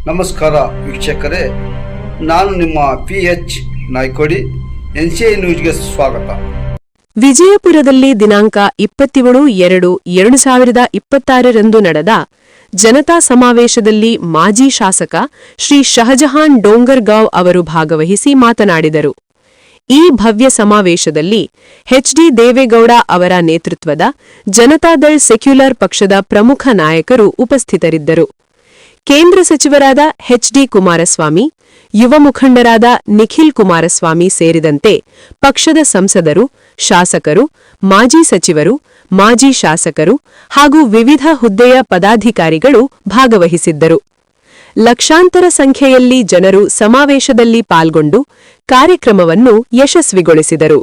ನಮಸ್ಕಾರ ವೀಕ್ಷಕರೇ, ನಾನು ನಿಮ್ಮ PH ನಾಯ್ಕೋಡಿ. NCI ನ್ಯೂಸ್ಗೆ ಸ್ವಾಗತ. ವಿಜಯಪುರದಲ್ಲಿ ದಿನಾಂಕ 27/2/2026 ನಡೆದ ಜನತಾ ಸಮಾವೇಶದಲ್ಲಿ ಮಾಜಿ ಶಾಸಕ ಶ್ರೀ ಶಹಜಹಾನ್ ಡೋಂಗರ್ಗಾಂವ್ ಅವರು ಭಾಗವಹಿಸಿ ಮಾತನಾಡಿದರು. ಈ ಭವ್ಯ ಸಮಾವೇಶದಲ್ಲಿ HD ದೇವೇಗೌಡ ಅವರ ನೇತೃತ್ವದ ಜನತಾದಳ್ ಸೆಕ್ಯುಲರ್ ಪಕ್ಷದ ಪ್ರಮುಖ ನಾಯಕರು ಉಪಸ್ಥಿತರಿದ್ದರು. ಕೇಂದ್ರ ಸಚಿವರಾದ HD ಕುಮಾರಸ್ವಾಮಿ, ಯುವ ಮುಖಂಡರಾದ ನಿಖಿಲ್ ಕುಮಾರಸ್ವಾಮಿ ಸೇರಿದಂತೆ ಪಕ್ಷದ ಸಂಸದರು, ಶಾಸಕರು, ಮಾಜಿ ಸಚಿವರು, ಮಾಜಿ ಶಾಸಕರು ಹಾಗೂ ವಿವಿಧ ಹುದ್ದೆಯ ಪದಾಧಿಕಾರಿಗಳು ಭಾಗವಹಿಸಿದ್ದರು. ಲಕ್ಷಾಂತರ ಸಂಖ್ಯೆಯಲ್ಲಿ ಜನರು ಸಮಾವೇಶದಲ್ಲಿ ಪಾಲ್ಗೊಂಡು ಕಾರ್ಯಕ್ರಮವನ್ನು ಯಶಸ್ವಿಗೊಳಿಸಿದರು.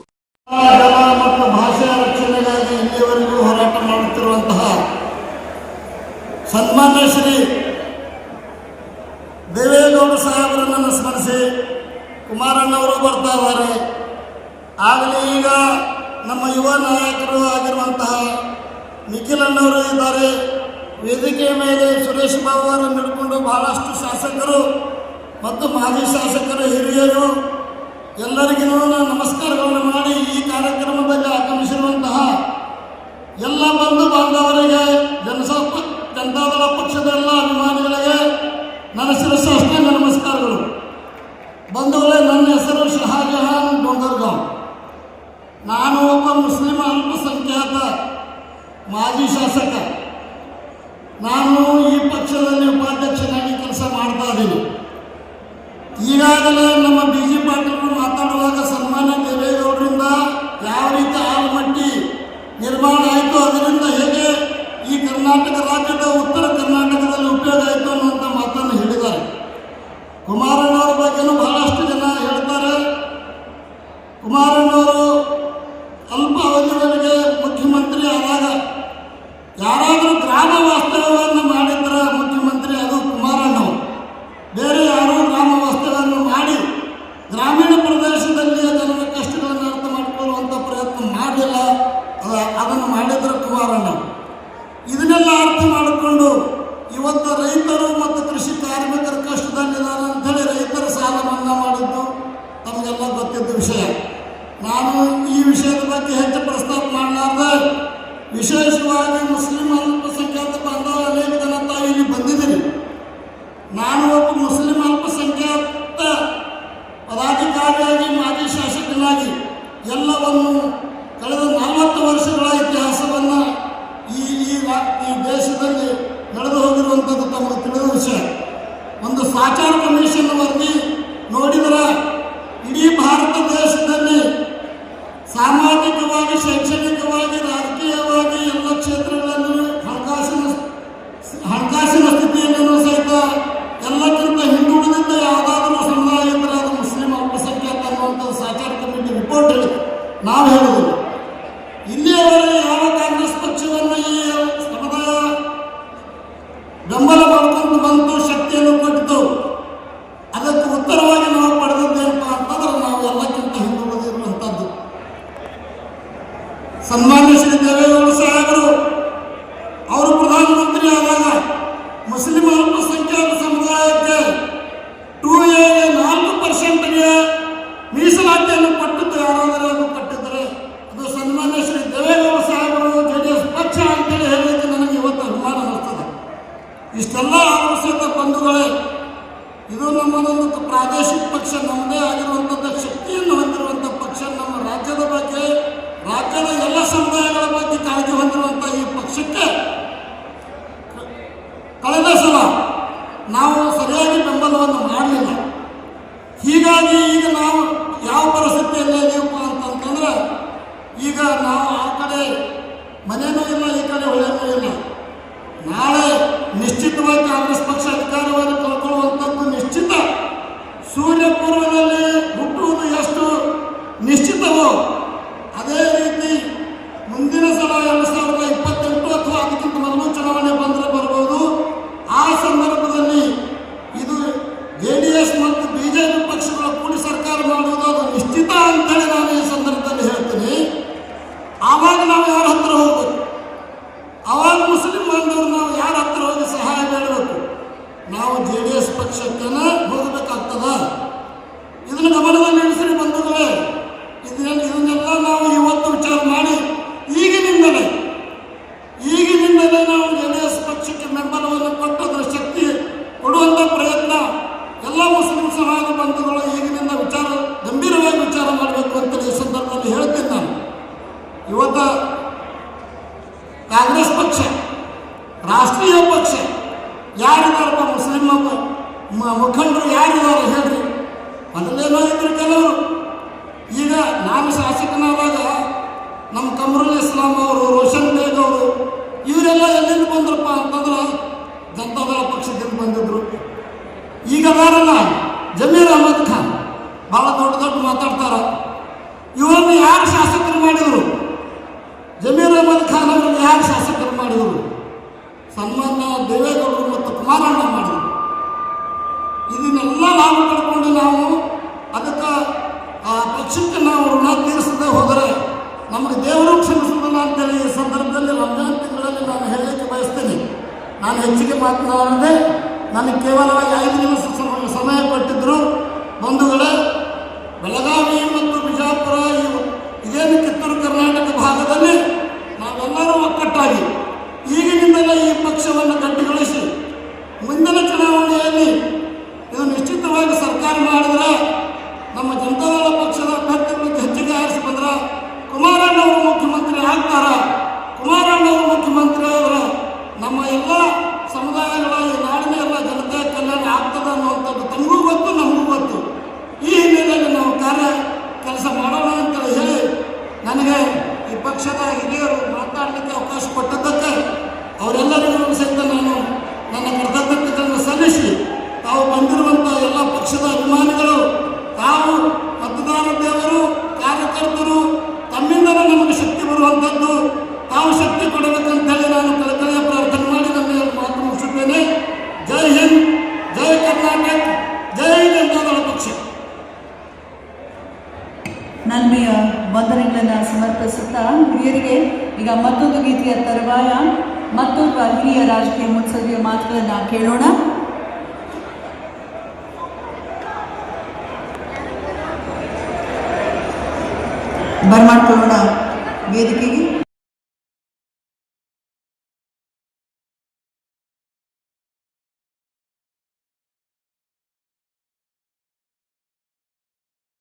ಸನ್ಮಾನ್ಯ ಶ್ರೀ ದೇವೇಗೌಡ ಸಾಹೇಬರನ್ನು ಸ್ಮರಿಸಿ ಕುಮಾರಣ್ಣವರು ಬರ್ತಾ ಇದ್ದಾರೆ. ಆಗಲೇ ಈಗ ನಮ್ಮ ಯುವ ನಾಯಕರು ಆಗಿರುವಂತಹ ನಿಖಿಲಣ್ಣವರು ಇದ್ದಾರೆ. ವೇದಿಕೆಯ ಮೇಲೆ ಸುರೇಶ್ ಬಾಬು ಅವರನ್ನು ಹಿಡ್ಕೊಂಡು ಬಹಳಷ್ಟು ಶಾಸಕರು ಮತ್ತು ಮಾಜಿ ಶಾಸಕರು, ಹಿರಿಯರು ಎಲ್ಲರಿಗೂ ನಮಸ್ಕಾರಗಳನ್ನು ಮಾಡಿ ಈ ಕಾರ್ಯಕ್ರಮದಲ್ಲಿ ಆಗಮಿಸಿರುವಂತಹ ಎಲ್ಲ ಬಂಧು ಬಾಂಧವರಿಗೆ, ಜನತಾದಳ ಪಕ್ಷದ ಎಲ್ಲ ಅಭಿಮಾನಿಗಳಿಗೆ ನನ್ನ ಶಿರಸ್ಸಾಷ್ಟ ನಮಸ್ಕಾರಗಳು. ಬಂಧುಗಳೇ, ನನ್ನ ಹೆಸರು ಶಹಜಹಾನ್ ಡೋಂಗರ್ಗಾಂವ್. ನಾನು ಒಬ್ಬ ಮುಸ್ಲಿಂ ಅಲ್ಪಸಂಖ್ಯಾತ ಮಾಜಿ ಶಾಸಕ. ನಾನು ಈ ಪಕ್ಷದಲ್ಲಿ ಉಪಾಧ್ಯಕ್ಷನಾಗಿ ಕೆಲಸ ಮಾಡ್ತಾ ಇದ್ದೀನಿ. ಈಗಾಗಲೇ ನಮ್ಮ BG ಪಾಟೀಲರು ಮಾತಾಡುವಾಗ ಸನ್ಮಾನ್ಯ ದೇವೇಗೌಡರಿಂದ ಯಾವ ರೀತಿ ಆಲಮಟ್ಟಿ ನಿರ್ಮಾಣ ಆಯಿತು, ಅದರಿಂದ ಹೇಗೆ ಈ ಕರ್ನಾಟಕ ರಾಜ್ಯದ ಉತ್ತರ ಕರ್ನಾಟಕದಲ್ಲಿ ಉಪಯೋಗ ಆಯಿತು ಅನ್ನುವಂಥ ಮಾತನ್ನು ಹೇಳಿದ್ದಾರೆ. ಕುಮಾರಣ್ಣವರ ಬಗ್ಗೆನೂ ಬಹಳಷ್ಟು ಜನ ಹೇಳ್ತಾರೆ. ಕುಮಾರಣ್ಣವರು ಅಲ್ಪ ಅವಧಿಯವರೆಗೆ ಮುಖ್ಯಮಂತ್ರಿ ಆದಾಗ ಯಾರಾದರೂ ಗ್ರಾಮ ವಾಸ್ತವ್ಯವನ್ನು ಮಾಡಿದ್ರೆ ಮುಖ್ಯಮಂತ್ರಿ ಅದು ಕುಮಾರಣ್ಣವರು. ಬೇರೆ ಯಾರೂ ಗ್ರಾಮ ವಾಸ್ತವ್ಯವನ್ನು ಮಾಡಿ ಗ್ರಾಮೀಣ ಪ್ರದೇಶದಲ್ಲಿ ಜನರ ಕಷ್ಟಗಳನ್ನು ಅರ್ಥ ಮಾಡಿಕೊಳ್ಳುವಂಥ ಪ್ರಯತ್ನ ಮಾಡಲಿಲ್ಲ. ಅದನ್ನು ಮಾಡಿದ್ರೆ ಕುಮಾರಣ್ಣವರು. ಇದನ್ನೆಲ್ಲ ಅರ್ಥ ಮಾಡಿಕೊಂಡು ಇವತ್ತು ರೈತರು ಮತ್ತು ಕೃಷಿ ಕಾರ್ಮಿಕರ ಕಷ್ಟದಲ್ಲಿದ್ದಾರೆ ಅಂತೇಳಿ ರೈತರ ಸಾಲ ಮನ್ನಾ ಮಾಡಿದ್ದು ನಮಗೆಲ್ಲ ಗೊತ್ತಿದ್ದ ವಿಷಯ. ನಾನು ಈ ವಿಷಯದ ಬಗ್ಗೆ ಹೆಚ್ಚು ಪ್ರಸ್ತಾಪ ಮಾಡಲಾರ್ದೆ, ವಿಶೇಷವಾಗಿ ಮುಸ್ಲಿಂ ಅಲ್ಪಸಂಖ್ಯಾತ ಬಾಂಧವ ಅನೇಕ ಜನ ತಾವು ಇಲ್ಲಿ ಬಂದಿದ್ದೀರಿ. ನಾನು ಒಬ್ಬ ಮುಸ್ಲಿಂ ಅಲ್ಪಸಂಖ್ಯಾತ ಪದಾಧಿಕಾರಿಯಾಗಿ, ಮಾಜಿ ಶಾಸಕನಾಗಿ ಎಲ್ಲವನ್ನು ಕಳೆದ 40 ವರ್ಷಗಳ ಇತಿಹಾಸವನ್ನು ಈ ದೇಶದಲ್ಲಿ ನಡೆದು ಹೋಗಿರುವಂಥದ್ದು ತಮಗೆ ತಿಳಿದ ವಿಷಯ. ಒಂದು ಸಾಚಾರ ಕಮಿಷನ್ ವರದಿ ನೋಡಿದರೆ ಇಡೀ ಭಾರತ ದೇಶದಲ್ಲಿ ಸಾಮಾಜಿಕವಾಗಿ, ಶೈಕ್ಷಣಿಕವಾಗಿ, ರಾಜಕೀಯವಾಗಿ ಎಲ್ಲ ಕ್ಷೇತ್ರಗಳಲ್ಲಿ ಹಣಕಾಸಿನ ಸ್ಥಿತಿಯಲ್ಲಿಯೂ ಸಹಿತ ಎಲ್ಲಕ್ಕಿಂತ ಹಿಂದುಳಿದಿದ್ದ ಯಾವುದಾದ್ರೂ ಸಮುದಾಯ ಇದ್ದರೆ ಅದು ಮುಸ್ಲಿಂ ಅಲ್ಪಸಂಖ್ಯಾತ ಅನ್ನುವಂಥ ಸಾಚಾರ ಕಮಿಟಿ ರಿಪೋರ್ಟ್ ಹೇಳಿ ನಾವು ಹೇಳುವುದು. ಇಲ್ಲಿಯವರೆಗೆ ಯಾವ ಕಾಂಗ್ರೆಸ್ ಪಕ್ಷವನ್ನು ಈ ಸಮುದಾಯ ಬೆಂಬಲ ಮಾಡಿಕೊಂಡು ಬಂದು ಶಕ್ತಿಯನ್ನು ಕೊಟ್ಟಿತು, ಅದಕ್ಕೆ ಉತ್ತರವಾಗಿ ನಾವು ಪಡೆದದ್ದೇನಪ್ಪ ಅಂತಂದ್ರೆ ನಾವು ಎಲ್ಲಕ್ಕಿಂತ ಹಿಂದುಳಿದಿರುವಂಥದ್ದು. ಸನ್ಮಾನ್ಯ ಶ್ರೀ ದೇವೇಗೌಡ ಸಾಹೇಬರು ಅವರು ಪ್ರಧಾನಮಂತ್ರಿ ಆದಾಗ ಮುಸ್ಲಿಂ ಅಲ್ಪಸಂಖ್ಯಾತ ಸಮುದಾಯಕ್ಕೆ 2A 4% ಮೀಸಲಾತಿಯನ್ನು ಕೊಟ್ಟಿದ್ದು ಯಾರಾದರೂ ಅದು ಕೊಟ್ಟಿದ್ದರೆ ಅದು ಸನ್ಮಾನ್ಯ ಶ್ರೀ ದೇವೇಗೌಡ ಸಾಹೇಬರು, JDS ಪಕ್ಷ ಅಂತೇಳಿ ಹೇಳಲಿಕ್ಕೆ ನನಗೆ ಇವತ್ತು ಅಭಿಮಾನ ಅನ್ನಿಸ್ತದೆ. ಇಷ್ಟೆಲ್ಲ ಅವಶ್ಯಕ ಬಂಧುಗಳೇ, ಇದು ನಮ್ಮದೊಂದು ಪ್ರಾದೇಶಿಕ ಪಕ್ಷ, ನಮ್ಮದೇ ಆಗಿರುವಂಥದ್ದು ಶಕ್ತಿಯನ್ನು ಹೊಂದಿರುವಂಥ ಪಕ್ಷ. ನಮ್ಮ ರಾಜ್ಯದ ಬಗ್ಗೆ, ರಾಜ್ಯದ ಎಲ್ಲ ಸಮುದಾಯಗಳ ಬಗ್ಗೆ ಕಾಳಜಿ ಹೊಂದಿರುವಂಥ ಈ ಪಕ್ಷಕ್ಕೆ ಕಳೆದ ಸಲ ನಾವು ಸರಿಯಾಗಿ ಬೆಂಬಲವನ್ನು ಮಾಡಲಿಲ್ಲ. ಹೀಗಾಗಿ ಈಗ ನಾವು ಯಾವ ಪರಿಸ್ಥಿತಿಯಲ್ಲಿ ಇದೀವಪ್ಪ ಅಂತಂತಂದ್ರೆ, ಈಗ ನಾವು ಆ ಕಡೆ ಮನೆಯೂ ಇಲ್ಲ, ಈ ಕಡೆ ಹೊಳೆಯೂ ಇಲ್ಲ. ನಾಳೆ ನಿಶ್ಚಿತವಾಗಿ ಕಾಂಗ್ರೆಸ್ ಪಕ್ಷ ಅಧಿಕಾರವನ್ನು ಕಳ್ಕೊಳ್ಳುವಂಥದ್ದು ನಿಶ್ಚಿತ. ಸೂರ್ಯ ಪೂರ್ವದಲ್ಲಿ ಹುಟ್ಟುವುದು ಎಷ್ಟು ನಿಶ್ಚಿತವೋ ಅದೇ ರೀತಿ ಮುಂದಿನ ಸಲ 2028 ಅಥವಾ ಅದಕ್ಕಿಂತ ಮೊದಲು ಚುನಾವಣೆ ಬಂದರೆ ಬರ್ಬೋದು. ಆ ಸಂದರ್ಭದಲ್ಲಿ ಇದು JDS ಮತ್ತು BJP ಪಕ್ಷಗಳು ಕೂಡಿ ಸರ್ಕಾರ ಮಾಡುವುದು ಅದು ನಿಶ್ಚಿತ ಅಂತೇಳಿ ನಾನು ಈ ಸಂದರ್ಭದಲ್ಲಿ ಹೇಳ್ತೀನಿ. ಆವಾಗ ನಾವು ಯಾರ ಹತ್ರ ಹೋಗ್ಬೇಕು? ಆವಾಗ ಮುಸ್ಲಿಂ ಬಾಂಧವರು ನಾವು ಯಾರ ಹತ್ರ ಹೋಗಿ ಸಹಾಯ ಬೇಡಬೇಕು? ನಾವು JDS ಪಕ್ಷ ಕಾಂಗ್ರೆಸ್ ಪಕ್ಷ, ರಾಷ್ಟ್ರೀಯ ಪಕ್ಷ ಯಾರಿದಾರಪ್ಪ? ಮುಸ್ಲಿಂ ಮುಖಂಡರು ಯಾರಿದ್ದಾರೆ ಹೇಳ್ರಿ? ಮೊದಲೇನೋ ಇದ್ರು ಕೆಲವರು. ಈಗ ನಾನು ಶಾಸಕನಾದಾಗ ನಮ್ಮ ಕಮರುಲ್ ಇಸ್ಲಾಂ ಅವರು, ರೋಷನ್ ಬೇಗ್ ಅವರು, ಇವರೆಲ್ಲ ಎಲ್ಲಿಂದ ಬಂದ್ರಪ್ಪ ಅಂತಂದ್ರೆ ಜನತಾದಳ ಪಕ್ಷದಿಂದ ಬಂದಿದ್ರು. ಈಗ ಅದಾರಲ್ಲ ಜಮೀರ್ ಅಹಮದ್ ಖಾನ್, ಭಾಳ ದೊಡ್ಡ ದೊಡ್ಡ ಮಾತಾಡ್ತಾರ. ಇವರನ್ನು ಯಾರು ಶಾಸಕರು ಮಾಡಿದರು? ಜಮೀರ್ ಅಹಮದ್ ಖಾನ್ ಅವರನ್ನು ಯಾರು ಶಾಸಕರು ಮಾಡಿದರು? ಸನ್ಮಾನ್ಯ ದೇವೇಗೌಡರು ಮತ್ತು ಕುಮಾರಣ್ಣ ಮಾಡಿದರು. ಇದನ್ನೆಲ್ಲ ಲಾಭ ಪಡ್ಕೊಂಡು ನಾವು ಅದಕ್ಕೆ ಆ ಪಕ್ಷಕ್ಕೆ ನಾವು ಋಣ ತೀರಿಸದೆ ಹೋದರೆ ನಮಗೆ ದೇವರು ಕ್ಷಮಿಸುವುದಿಲ್ಲ ಅಂತೇಳಿ ಈ ಸಂದರ್ಭದಲ್ಲಿ ರಂಜಾನ್ ತಿಂಗಳಲ್ಲಿ ನಾನು ಹೇಳಲಿಕ್ಕೆ ಬಯಸ್ತೇನೆ. ನಾನು ಹೆಚ್ಚಿಗೆ ಮಾತನಾಡದೆ, ನನಗೆ ಕೇವಲ 5 ನಿಮಿಷ ಸಮಯ ಕೊಟ್ಟಿದ್ದರು. ಬಂಧುಗಳೇ, ಬೆಳಗಾವಿ ಮತ್ತು ಬಿಜಾಪುರ ಇದೇನು ಕಿತ್ತೂರು ಕರ್ನಾಟಕ ಭಾಗದಲ್ಲಿ ನಾವೆಲ್ಲರೂ ಒಕ್ಕಟ್ಟಾಗಿ ಈಗಿನಿಂದಲೇ ಈ ಪಕ್ಷವನ್ನು ಗಟ್ಟಿಗೊಳಿಸಿ ಮುಂದಿನ ಚುನಾವಣೆಯಲ್ಲಿ ಇದು ನಿಶ್ಚಿತವಾಗಿ ಸರ್ಕಾರ ಮಾಡಿದರೆ ನಮ್ಮ ಜನತಾದಳ ಪಕ್ಷದ ಅಭ್ಯರ್ಥಿಗಳಿಗೆ ಹೆಚ್ಚಿಗೆ ಆರಿಸಿ ಬಂದ್ರೆ ಕುಮಾರಣ್ಣವರು ಮುಖ್ಯಮಂತ್ರಿ ಆಗ್ತಾರ. ಕುಮಾರಣ್ಣವರು ಮುಖ್ಯಮಂತ್ರಿ ಆದರೆ ನಮ್ಮ ಎಲ್ಲ ಸಮುದಾಯಗಳ ಈ ನಾಡಿನ ಎಲ್ಲ ಜನತೆಯ ಕಲ್ಯಾಣ ಆಗ್ತದೆ ಅನ್ನುವಂಥದ್ದು ತಮಗೂ ಗೊತ್ತು, ನಮಗೂ ಗೊತ್ತು. ಈ ಹಿನ್ನೆಲೆಯಲ್ಲಿ ನಾವು ಕೆಲಸ ಮಾಡೋಣ ಅಂತ ಹೇಳಿ ನನಗೆ ಈ ಪಕ್ಷದ ಹಿರಿಯರು ಮಾತಾಡಲಿಕ್ಕೆ ಅವಕಾಶ ಕೊಟ್ಟದ್ದಕ್ಕೆ ಅವರೆಲ್ಲರಿಗೂ ಸಹಿತ ನಾನು ನನ್ನ ಕೃತಜ್ಞತೆಗಳನ್ನು ಸಲ್ಲಿಸಿ, ತಾವು ಬಂದಿರುವಂಥ ಎಲ್ಲ ಪಕ್ಷದ ಅಭಿಮಾನಿಗಳು, ತಾವು ಮತದಾರ ದೇವರು, ಕಾರ್ಯಕರ್ತರು, ತಮ್ಮಿಂದಲೇ ನಮಗೆ ಶಕ್ತಿ ಬರುವಂಥದ್ದು, ತಾವು ಶಕ್ತಿ ಕೊಡಬೇಕಂತೇಳಿ ನಾನು ಕಳಕಳಿಯ ಪ್ರಾರ್ಥನೆ ಮಾಡಿ ನನ್ನ ಮಾತು ಮುಗಿಸುತ್ತೇನೆ. ಜೈ ಹಿಂದ್, ಜೈ ಕರ್ನಾಟಕ, ಜೈ ಜನತಾದಳ ಪಕ್ಷ. ನನ್ಮೆಯ ವಂದನೆಗಳನ್ನು ಸಮರ್ಪಿಸುತ್ತಾ ಹಿರಿಯರಿಗೆ ಈಗ ಮತ್ತೊಂದು ಗೀತೆಯ ತರುವಾಯ ಮತ್ತೊಬ್ಬ ಹಿರಿಯ ರಾಜಕೀಯ ಮುತ್ಸದ್ದಿಯ ಮಾತುಗಳನ್ನು ಕೇಳೋಣ. ಬರ್ಮಾಡ್ಕೊಳ್ಳೋಣ ವೇದಿಕೆಗೆ.